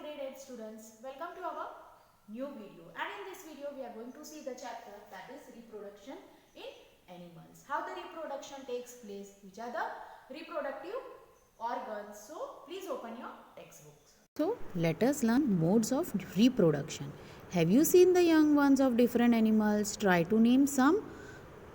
grade 8 students, welcome to our new video, and in this video we are going to see the chapter that is reproduction in animals. How the reproduction takes place, which are the reproductive organs. So please open your textbooks. So let us learn modes of reproduction. Have you seen the young ones of different animals? Try to name some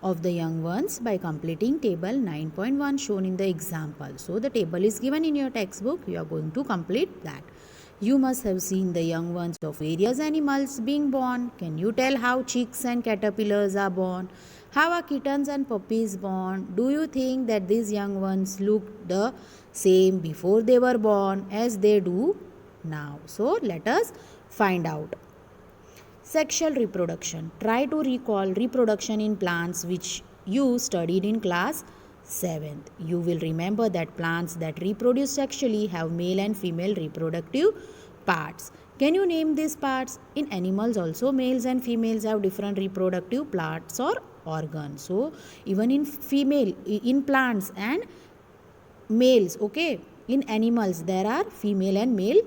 of the young ones by completing table 9.1 shown in the example. So the table is given in your textbook. You are going to complete that. You must have seen the young ones of various animals being born. Can you tell how chicks and caterpillars are born? How are kittens and puppies born? Do you think that these young ones looked the same before they were born as they do now? So let us find out. Sexual reproduction. Try to recall reproduction in plants which you studied in class 7th. You will remember that plants that reproduce sexually have male and female reproductive parts. Can you name these parts? In animals also, males and females have different reproductive parts or organs. So even in plants and males, okay, in animals there are female and male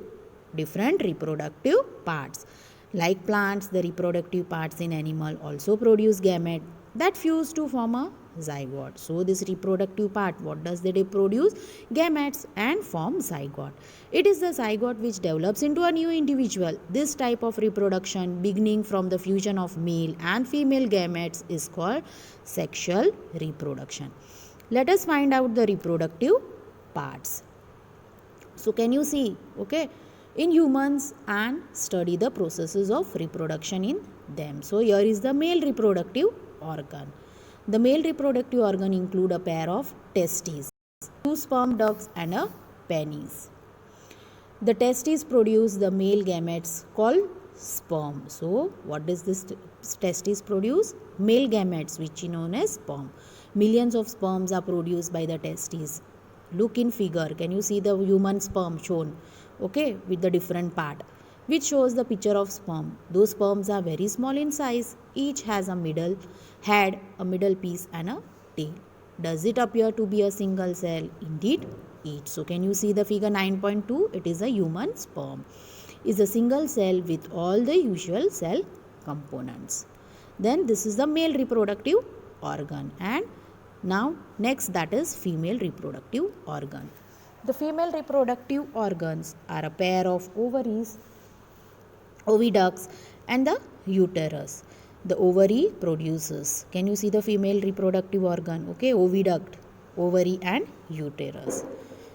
different reproductive parts. Like plants, the reproductive parts in animal also produce gamete that fuse to form a zygote. So this reproductive part, what does they produce? Gametes and form zygote. It is the zygote which develops into a new individual. This type of reproduction beginning from the fusion of male and female gametes is called sexual reproduction. Let us find out the reproductive parts. So can you see, okay, in humans and study the processes of reproduction in them. So here is the male reproductive organ. The male reproductive organ include a pair of testes, 2 sperm ducts and a penis. The testes produce the male gametes called sperm. So what does this testes produce? Male gametes, which is known as sperm. Millions of sperms are produced by the testes. Look in figure. Can you see the human sperm shown? Okay, with the different part, which shows the picture of sperm. Those sperms are very small in size. Each has a middle head, a middle piece and a tail. Does it appear to be a single cell? Indeed, each. So can you see the figure 9.2? It is a human sperm. Is a single cell with all the usual cell components. Then this is the male reproductive organ, and now next, that is female reproductive organ. The female reproductive organs are a pair of ovaries, oviducts and the uterus. The ovary produces. Can you see the female reproductive organ? Okay, oviduct, ovary and uterus.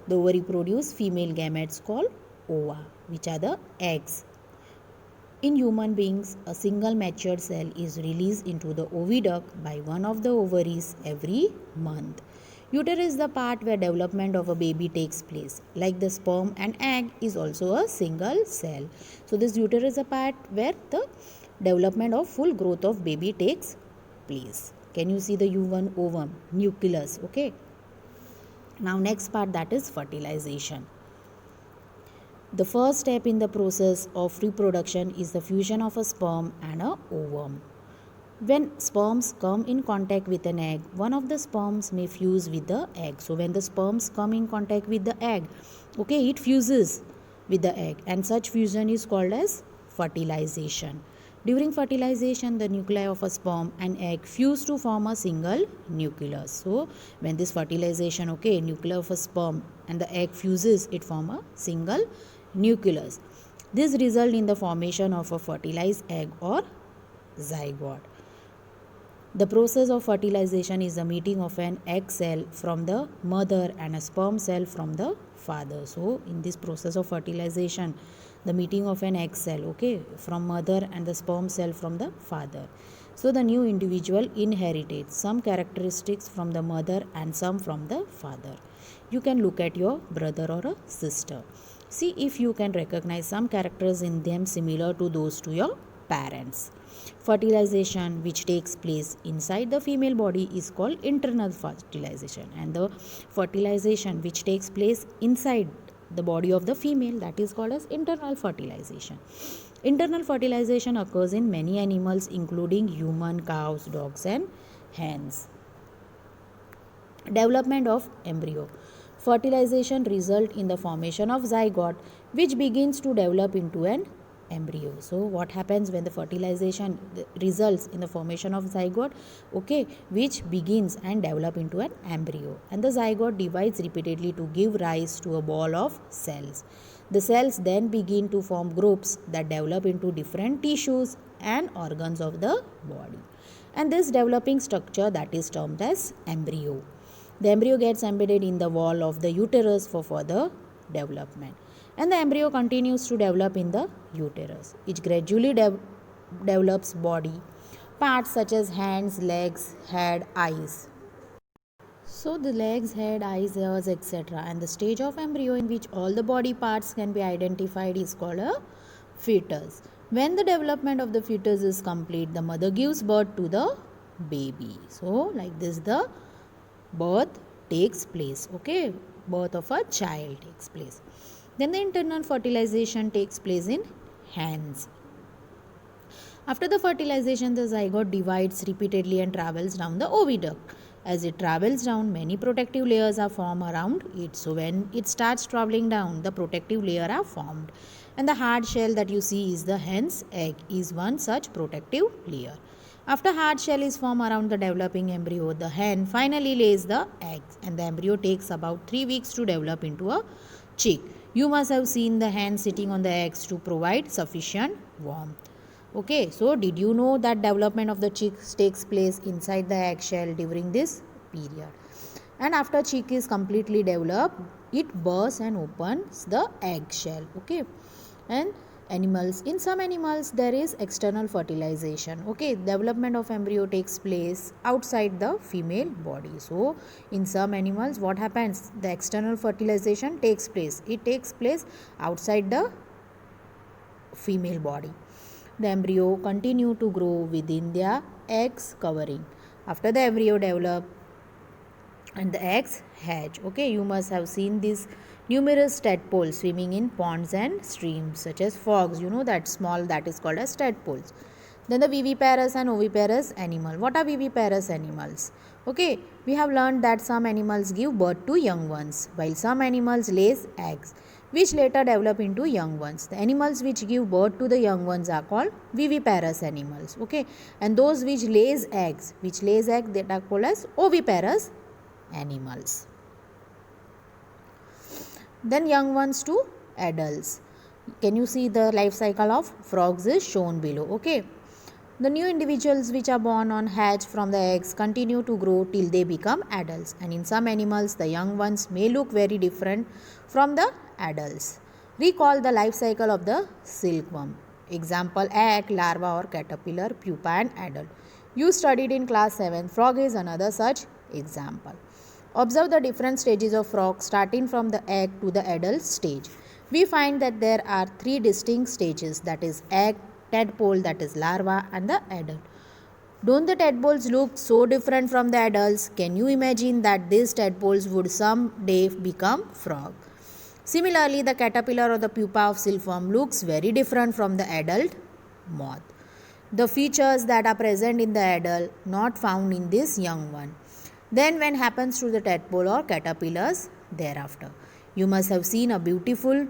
The ovary produce female gametes called ova, which are the eggs. In human beings, a single matured cell is released into the oviduct by one of the ovaries every month. Uterus is the part where development of a baby takes place. Like the sperm and egg is also a single cell. So this uterus is a part where the development of full growth of baby takes place. Can you see the U1 ovum, nucleus? Okay. Now next part, that is fertilization. The first step in the process of reproduction is the fusion of a sperm and a ovum. When sperms come in contact with an egg, one of the sperms may fuse with the egg. So when the sperms come in contact with the egg, okay, it fuses with the egg, and such fusion is called as fertilization. During fertilization, the nuclei of a sperm and egg fuse to form a single nucleus. So when this fertilization, okay, nuclei of a sperm and the egg fuses, it form a single nucleus. This result in the formation of a fertilized egg or zygote. The process of fertilization is the meeting of an egg cell from the mother and a sperm cell from the father. So in this process of fertilization, the meeting of an egg cell, okay, from mother and the sperm cell from the father. So the new individual inherits some characteristics from the mother and some from the father. You can look at your brother or a sister. See if you can recognize some characters in them similar to those to your parents. Fertilization, which takes place inside the female body, is called internal fertilization, and the fertilization which takes place inside the body of the female, that is called as internal fertilization. Internal fertilization occurs in many animals including human, cows, dogs and hens. Development of embryo. Fertilization results in the formation of zygote, which begins to develop into an embryo. So what happens when the fertilization results in the formation of zygote, okay, which begins and develop into an embryo, and the zygote divides repeatedly to give rise to a ball of cells. The cells then begin to form groups that develop into different tissues and organs of the body, and this developing structure that is termed as embryo. The embryo gets embedded in the wall of the uterus for further development, and the embryo continues to develop in the uterus. It gradually develops body parts such as hands, legs, head, eyes. So the legs, head, eyes, ears, etc. And the stage of embryo in which all the body parts can be identified is called a fetus. When the development of the fetus is complete, the mother gives birth to the baby. So like this the birth takes place, okay, birth of a child takes place. Then the internal fertilization takes place in hands. After the fertilization, the zygote divides repeatedly and travels down the oviduct. As it travels down, many protective layers are formed around it. So when it starts traveling down, the protective layer are formed, and the hard shell that you see is the hen's egg is one such protective layer. After hard shell is formed around the developing embryo, the hen finally lays the eggs, and the embryo takes about 3 weeks to develop into a chick. You must have seen the hen sitting on the eggs to provide sufficient warmth. Okay, so did you know that development of the chick takes place inside the eggshell during this period? And after chick is completely developed, it bursts and opens the eggshell. Okay, and animals, in some animals there is external fertilization. Okay, development of embryo takes place outside the female body. So in some animals what happens, the external fertilization takes place, it takes place outside the female body. The embryo continue to grow within their eggs covering. After the embryo develop and the eggs hatch, okay, you must have seen these numerous tadpoles swimming in ponds and streams such as frogs, you know, that small, that is called as tadpoles. Then the viviparous and oviparous animal. What are viviparous animals? Okay, we have learned that some animals give birth to young ones while some animals lays eggs which later develop into young ones. The animals which give birth to the young ones are called viviparous animals, okay, and those which lays eggs that are called as oviparous animals. Then young ones to adults. Can you see the life cycle of frogs is shown below, okay. The new individuals which are born on hatch from the eggs continue to grow till they become adults, and in some animals the young ones may look very different from the adults. Recall the life cycle of the silkworm. Example, egg, larva or caterpillar, pupa and adult. You studied in class 7. Frog is another such example. Observe the different stages of frog starting from the egg to the adult stage. We find that there are 3 distinct stages, that is egg, tadpole, that is larva, and the adult. Don't the tadpoles look so different from the adults? Can you imagine that these tadpoles would someday become frog? Similarly, the caterpillar or the pupa of silkworm looks very different from the adult moth. The features that are present in the adult not found in this young one. Then when happens to the tadpole or caterpillars thereafter? You must have seen a beautiful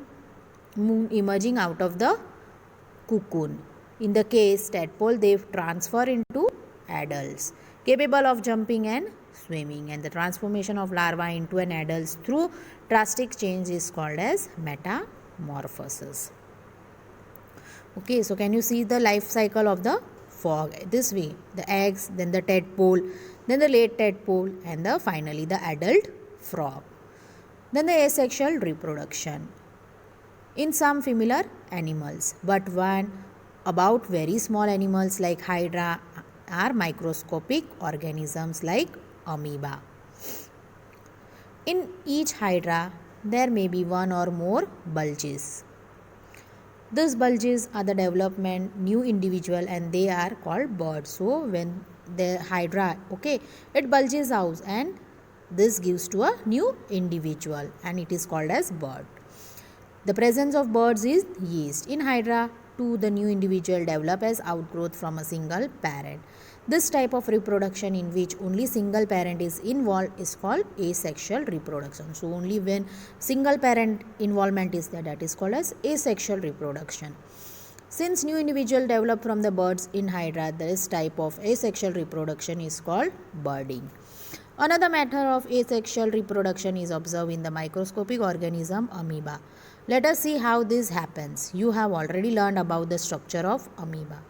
moon emerging out of the cocoon. In the case tadpole, they transfer into adults capable of jumping and swimming, and the transformation of larva into an adult through drastic change is called as metamorphosis. Okay, so can you see the life cycle of the frog this way? The eggs, then the tadpole, then the late tadpole, and finally the adult frog. Then the asexual reproduction in some similar animals, but one about very small animals like hydra are microscopic organisms like amoeba. In each hydra, there may be one or more bulges. These bulges are the development new individual and they are called buds. So when the hydra, okay, it bulges out and this gives to a new individual and it is called as bud. The presence of buds is yeast. In hydra, 2 the new individual develop as outgrowth from a single parent. This type of reproduction in which only single parent is involved is called asexual reproduction. So only when single parent involvement is there, that is called as asexual reproduction. Since new individual develop from the birds in Hydra, this type of asexual reproduction is called budding. Another method of asexual reproduction is observed in the microscopic organism amoeba. Let us see how this happens. You have already learned about the structure of amoeba.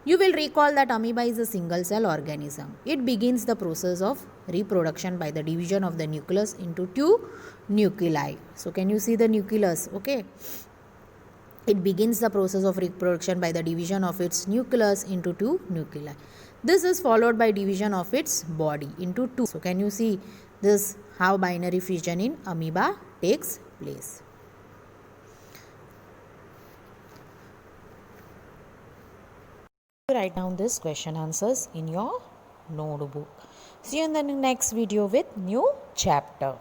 You will recall that amoeba is a single cell organism. It begins the process of reproduction by the division of the nucleus into two nuclei. So can you see the nucleus? Okay. It begins the process of reproduction by the division of its nucleus into two nuclei. This is followed by division of its body into two. So can you see this, how binary fission in amoeba takes place? Write down this question answers in your notebook. See you in the next video with new chapter.